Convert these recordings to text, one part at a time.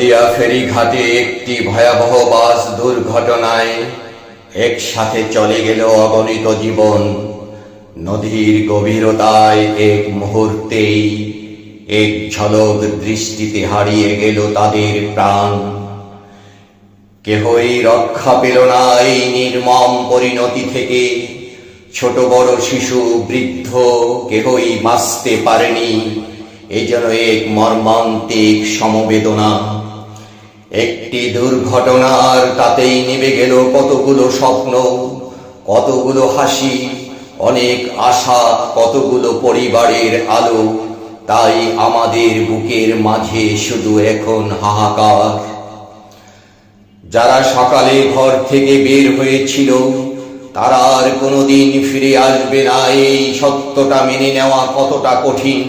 নদিয়া ফেরিঘাটে একটি ভয়াবহ বাস দুর্ঘটনায় একসাথে চলে গেল অগণিত জীবন। নদীর গভীরতায় এক মুহূর্তেই এক ঝলক দৃষ্টিতে হারিয়ে গেল তাদের প্রাণ। কেহই রক্ষা পেল না এই নির্মম পরিণতি থেকে। ছোট বড় শিশু বৃদ্ধ কেহই বাঁচতে পারেনি। এ যেন এক মর্মান্তিক সমবেদনা। একটি দুর্ঘটনার তাতেই নিভে গেল কতগুলো স্বপ্ন, কতগুলো হাসি, অনেক আশা, কতগুলো পরিবারের আলো। তাই আমাদের বুকের মাঝে শুধু এখন হাহাকার। যারা সকালে ঘর থেকে বের হয়েছিল তারা আর কোনোদিন ফিরে আসবে না, এই সত্যটা মেনে নেওয়া কতটা কঠিন।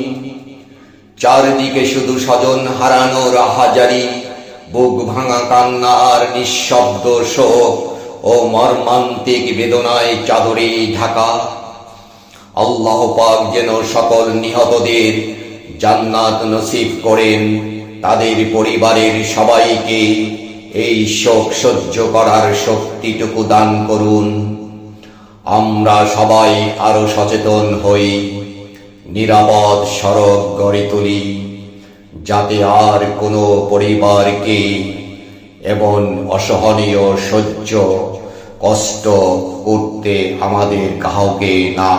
চারদিকে শুধু স্বজন হারানোর আহাজারি, বুক ভাঙা কান্না আর নিঃশব্দ শোক ও মর্মান্তিক বেদনায় চাদরে ঢাকা। আল্লাহ পাক যেন সকল নিহতদের জান্নাত নসিব করেন, তাদের পরিবারের সবাইকে এই শোক সহ্য করার শক্তিটুকু দান করুন। আমরা সবাই আরো সচেতন হই, নিরাপদ সড়ক গড়ে তুলি, যাতে আর কোনো পরিবারকে এবং অসহনীয় সহ্য কষ্ট করতে আমাদের কাউকে না